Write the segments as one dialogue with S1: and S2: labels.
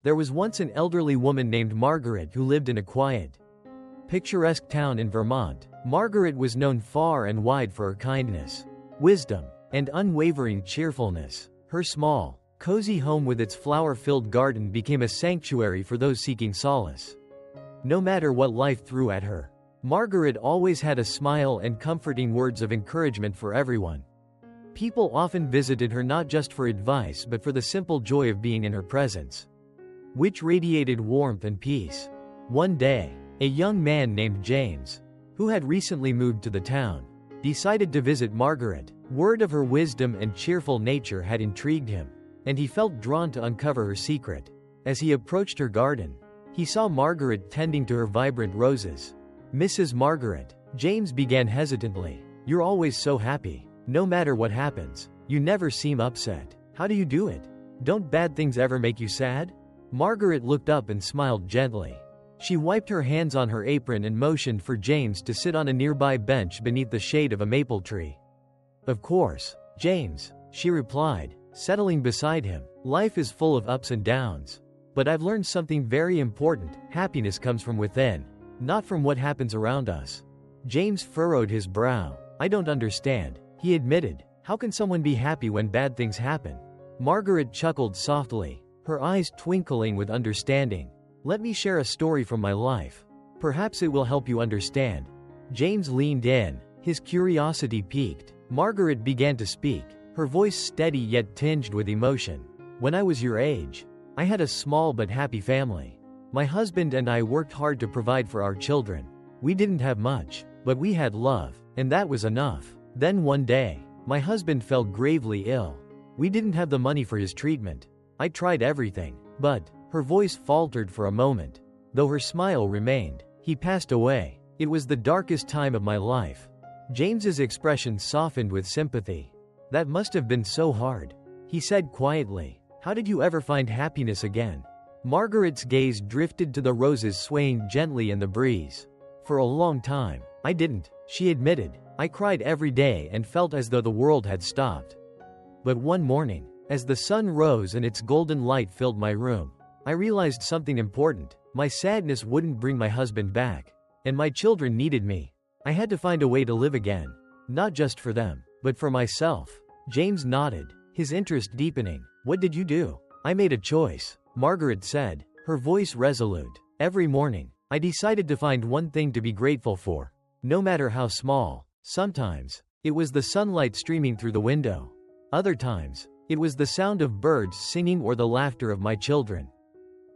S1: There was once an elderly woman named Margaret who lived in a quiet, picturesque town in Vermont. Margaret was known far and wide for her kindness, wisdom, and unwavering cheerfulness. Her small, cozy home with its flower-filled garden became a sanctuary for those seeking solace. No matter what life threw at her, Margaret always had a smile and comforting words of encouragement for everyone. People often visited her not just for advice but for the simple joy of being in her presence, which radiated warmth and peace. One day, a young man named James, who had recently moved to the town, decided to visit Margaret. Word of her wisdom and cheerful nature had intrigued him, and he felt drawn to uncover her secret. As he approached her garden, he saw Margaret tending to her vibrant roses. "Mrs. Margaret," James began hesitantly, "you're always so happy. No matter what happens, you never seem upset. How do you do it? Don't bad things ever make you sad?" Margaret looked up and smiled gently. She wiped her hands on her apron and motioned for James to sit on a nearby bench beneath the shade of a maple tree. "Of course, James," she replied, settling beside him. "Life is full of ups and downs. But I've learned something very important. Happiness comes from within, not from what happens around us." James furrowed his brow. "I don't understand," he admitted. "How can someone be happy when bad things happen?" Margaret chuckled softly, her eyes twinkling with understanding. "Let me share a story from my life. Perhaps it will help you understand." James leaned in, his curiosity piqued. Margaret began to speak, her voice steady yet tinged with emotion. "When I was your age, I had a small but happy family. My husband and I worked hard to provide for our children. We didn't have much, but we had love, and that was enough. Then one day, my husband fell gravely ill. We didn't have the money for his treatment. I tried everything, but..." Her voice faltered for a moment, though her smile remained. "He passed away. It was the darkest time of my life." James's expression softened with sympathy. "That must have been so hard," he said quietly. "How did you ever find happiness again?" Margaret's gaze drifted to the roses swaying gently in the breeze. "For a long time, I didn't," she admitted. "I cried every day and felt as though the world had stopped. But one morning, as the sun rose and its golden light filled my room, I realized something important. My sadness wouldn't bring my husband back, and my children needed me. I had to find a way to live again. Not just for them, but for myself." James nodded, his interest deepening. "What did you do?" "I made a choice," Margaret said, her voice resolute. "Every morning, I decided to find one thing to be grateful for, no matter how small. Sometimes, it was the sunlight streaming through the window. Other times, it was the sound of birds singing or the laughter of my children.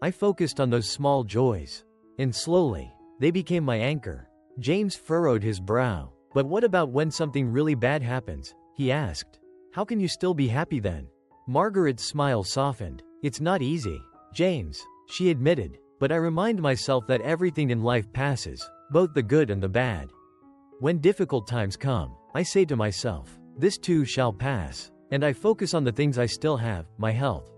S1: I focused on those small joys, and slowly, they became my anchor." James furrowed his brow. "But what about when something really bad happens?" he asked. "How can you still be happy then?" Margaret's smile softened. "It's not easy, James," she admitted, "but I remind myself that everything in life passes, both the good and the bad. When difficult times come, I say to myself, this too shall pass, and I focus on the things I still have, my health,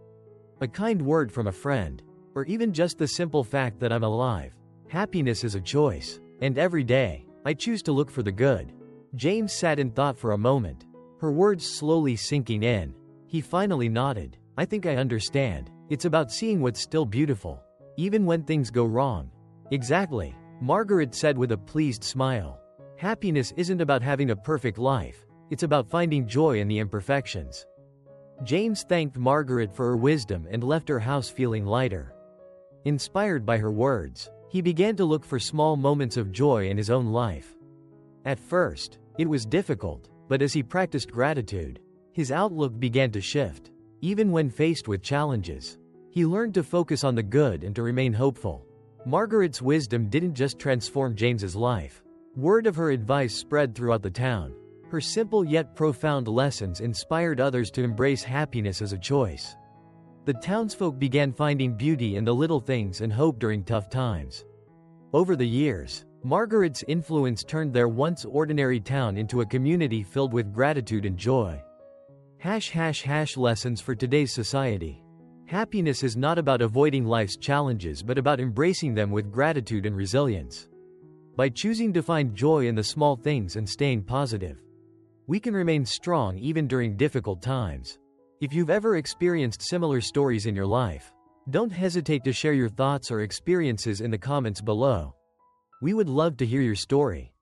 S1: a kind word from a friend, or even just the simple fact that I'm alive. Happiness is a choice, and every day, I choose to look for the good." James sat in thought for a moment, her words slowly sinking in. He finally nodded. "I think I understand. It's about seeing what's still beautiful, even when things go wrong." "Exactly," Margaret said with a pleased smile. "Happiness isn't about having a perfect life, it's about finding joy in the imperfections." James thanked Margaret for her wisdom and left her house feeling lighter. Inspired by her words, he began to look for small moments of joy in his own life. At first, it was difficult, but as he practiced gratitude, his outlook began to shift. Even when faced with challenges, he learned to focus on the good and to remain hopeful. Margaret's wisdom didn't just transform James's life. Word of her advice spread throughout the town. Her simple yet profound lessons inspired others to embrace happiness as a choice. The townsfolk began finding beauty in the little things and hope during tough times. Over the years, Margaret's influence turned their once ordinary town into a community filled with gratitude and joy. Lessons for today's society. Happiness is not about avoiding life's challenges but about embracing them with gratitude and resilience. By choosing to find joy in the small things and staying positive, we can remain strong even during difficult times. If you've ever experienced similar stories in your life, Don't hesitate to share your thoughts or experiences in the comments below. We would love to hear your story.